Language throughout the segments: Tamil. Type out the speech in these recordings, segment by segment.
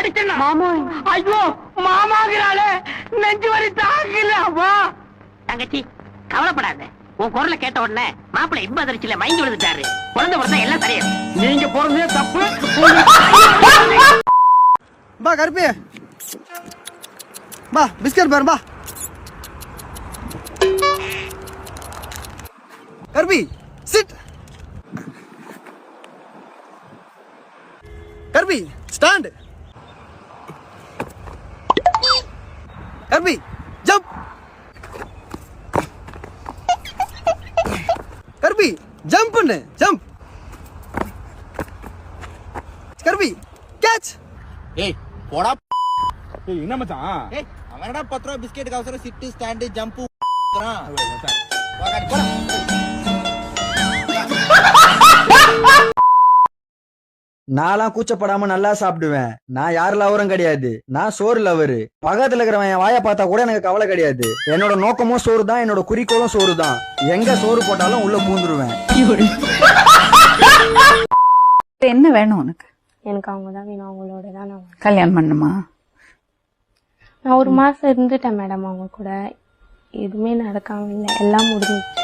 அடிச்சா மாமா. ஐயோ மாமாங்கிறாளே, நெஞ்சு வரி தாங்கல. அம்மா தங்கச்சி கவலைப்படாத, உன் குரலை கேட்ட உடனே மாப்பிள்ளை இன்ப அதிர்ச்சியில மயங்கி விழுந்துட்டாரு. குழந்தை பிறந்தா எல்லாம் சரியா. நீங்க போறதே தப்பு. பா கருப்பி, பா பிஸ்கட் பாரு. பா கருப்பி சிட். கருப்பி ஸ்டாண்ட். கருப்பி ஜம்ப். கருப்பி ஜம்ப் பண்ணு. ஜம்ப். கருப்பி கேட்ச். ஏய் போடா. ஏய் என்ன மச்சான்? ஏய் அவனடா 10 ரூபாய் பிஸ்கெட் அவசரம் சிட்டு ஸ்டாண்ட் ஜம்ப் போடா. நான்லாம் கூச்சப்படாம நல்லா சாப்பிடுவேன். நான் யார் லவரும் கிடையாது, நான் சோறு லவரு. பக்கத்துல இருக்கிறவன் என் வாயை பார்த்தா கூட எனக்கு கவலை கிடையாது. என்னோட நோக்கமும் சோறு தான், என்னோட குறிக்கோளும் சோறு தான். எங்க சோறு போட்டாலும் உள்ள பூந்துருவேன். என்ன வேணும் உனக்கு? எனக்கு அவங்க தான் வேணும், அவங்களோட தான் நான் கல்யாணம் பண்ணுமா? நான் ஒரு மாசம் இருந்துட்டேன் மேடம் அவங்க கூட. எதுவுமே நடக்காம இல்லை, எல்லாம் முடிஞ்சிச்சு.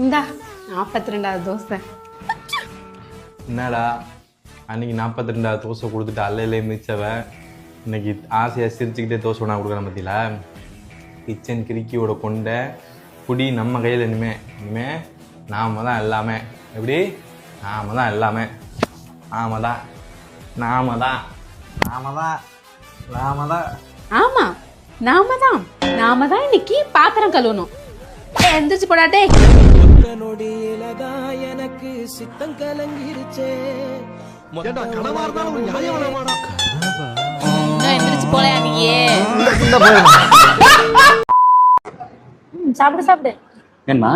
இந்தா 42வது தோசை. என்னடா அன்னைக்கு 42வது தோசை கொடுத்துட்டு அல்லையிலே மிச்சவன் இன்னைக்கு ஆசையாக சிரிச்சுக்கிட்டே தோசை ஒன்றா கொடுக்குறேன் பத்தியில. கிச்சன் கிறுக்கியோட கொண்ட குடி நம்ம கையில். இனிமே நாம தான் எல்லாமே. எப்படி? நாம தான் எல்லாமே. நாம தான் நாம தான் நாம தான் நாம தான். ஆமா நாம தான் இன்னைக்கு பாத்திரம் கழுவணும். எந்திரிச்சு போடாட்டே. எனக்கு சித்தம் கலங்கிருச்சே. எந்திரிச்சு போலையா நீயே? சாப்பிடு சாப்பிடு. என்னம்மா?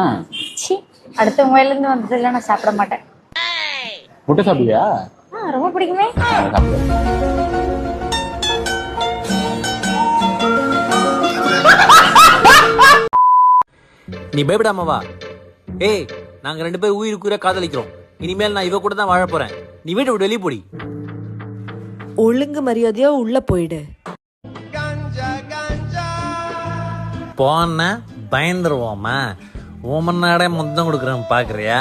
சி, அடுத்தவங்க வயல இருந்து வந்ததுல நான் சாப்பிட மாட்டேன். முட்டை சாப்பிடுவியா? ரொம்ப பிடிக்குமே. நீ பயப்படாமவா. ஏய் நாங்க 2 பேரும் உயிருக்குற காதலிக்கிறோம். இனிமேல் நான் இவ கூட தான் வாழ போறேன். நீ வீட்டை விட்டு வெளியே போடி. ஒழுங்கு மரியாதையா உள்ள போயிடு. போன பயந்துருவோமா? ஓமன்னாடே முத்தம் கொடுக்குறேன் பாக்குறியா?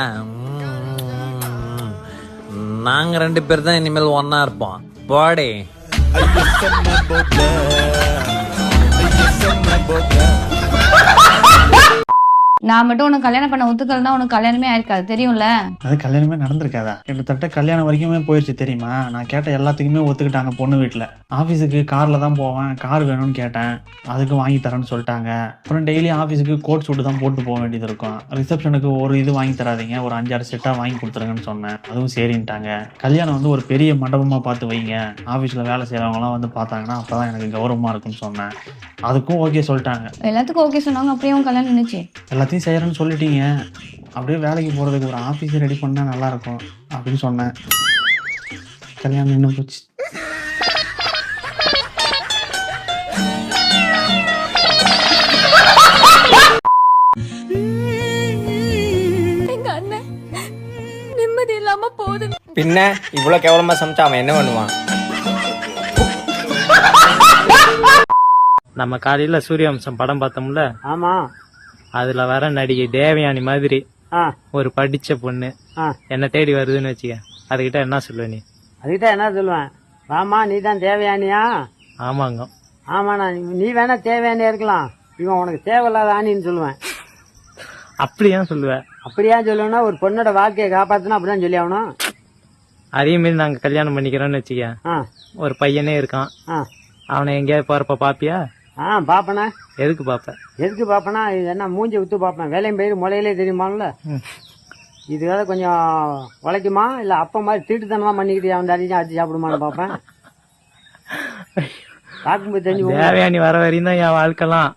நாங்க 2 பேர் தான் இனிமேல் ஒன்னா இருப்போம். போடே. நான் மட்டும் உனக்கு கல்யாணம் பண்ண ஒத்துக்கலன்னா உனக்கு கல்யாணமே ஆயிருக்காது, தெரியும்ல? அது கல்யாணமே நடந்திருக்காதா? கிட்டத்தட்ட கல்யாணம் வரைக்குமே போயிடுச்சு தெரியுமா? நான் கேட்ட எல்லாத்துக்குமே ஒத்துக்கிட்டாங்க பொண்ணு வீட்டில். ஆஃபீஸுக்கு காரில் தான் போவேன், கார் வேணும்னு கேட்டேன், அதுக்கு வாங்கி தரேன்னு சொல்லிட்டாங்க. அப்புறம் டெய்லி ஆஃபீஸுக்கு கோட் சூட்டு தான் போட்டு போக வேண்டியது இருக்கும். ரிசப்ஷனுக்கு ஒரு இது வாங்கி தராதிங்க, ஒரு 5-6 செட்டாக வாங்கி கொடுத்துருங்கன்னு சொன்னேன். அதுவும் சரின்ட்டாங்க. கல்யாணம் வந்து ஒரு பெரிய மண்டபமாக பார்த்து வைங்க, ஆஃபீஸில் வேலை செய்கிறவங்களாம் வந்து பார்த்தாங்கன்னா அப்போ தான் எனக்கு கௌரவமாக இருக்குன்னு சொன்னேன். அதுக்கும் ஓகே சொல்லிட்டாங்க. எல்லாத்துக்கும் ஓகே சொன்னாங்க, அப்படியே உன் கல்யாணம் நின்னுச்சு. எல்லாத்தையும் செய்யறேன்னு சொல்லிட்டீங்க, அப்படியே வேலைக்கு போகிறதுக்கு ஒரு ஆஃபீஸை ரெடி பண்ணால் நல்லாயிருக்கும் அப்படின்னு சொன்னேன். கல்யாணம் இன்னும் போச்சு. எங்க அண்ணன் நிம்மதி இல்லாம போகுது. பின்ன இவ்வளவு கேவலமா சமைச்சா அவன் என்ன பண்ணுவான்? நம்ம காலையில சூரியவம்சம் படம் பார்த்தோம்ல? ஆமா. அதுல வர நடிகை தேவயானி மாதிரி ஒரு படிச்ச பொண்ணு என்ன தேடி வருதுன்னு வச்சுக்க, அதுகிட்ட என்ன சொல்லுவ நீ? அதுகிட்ட என்ன சொல்லுவேன்? வாமா நீ தான் தேவையானியா? ஆமாங்க. ஆமாண்ணா, நீ வேணா தேவையானியா இருக்கலாம், இவன் உனக்கு தேவையில்லாத ஆணின்னு சொல்லுவேன். அப்படியா சொல்லுவ? அப்படியா சொல்லுவேன்னா ஒரு பொண்ணோட வாழ்க்கையை காப்பாத்தணும் அப்படிதான் சொல்லி ஆகணும். அதே மாதிரி நாங்க கல்யாணம் பண்ணிக்கிறோம்னு வச்சுக்க, ஒரு பையனே இருக்கான், அவனை எங்கேயாவது போறப்ப பாப்பியா? பாப்பனா. எதுக்கு பாப்ப? எதுக்கு பாப்பனா? இது என்ன மூஞ்சி வித்து பாப்பேன், வேலையும் பயிர் முளையிலே தெரியுமான்ல. இதுக்காக கொஞ்சம் உழைக்குமா இல்ல அப்ப மாதிரி தீட்டுத்தனமா பண்ணிக்கிட்டு அவன் அடிச்சு அடிச்சு சாப்பிடுமான்னு பாப்பேன். பார்க்கும்போது தெரிஞ்சு. தேவயானி வர வரையும் தான் என் வாழ்க்கைலாம்.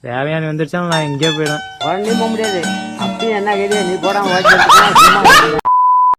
தேவயானி வந்துருச்சா நான் எங்கேயோ போயிடும். உடனே போக முடியாது. அப்பயும் என்ன கேட்க நீ போடாம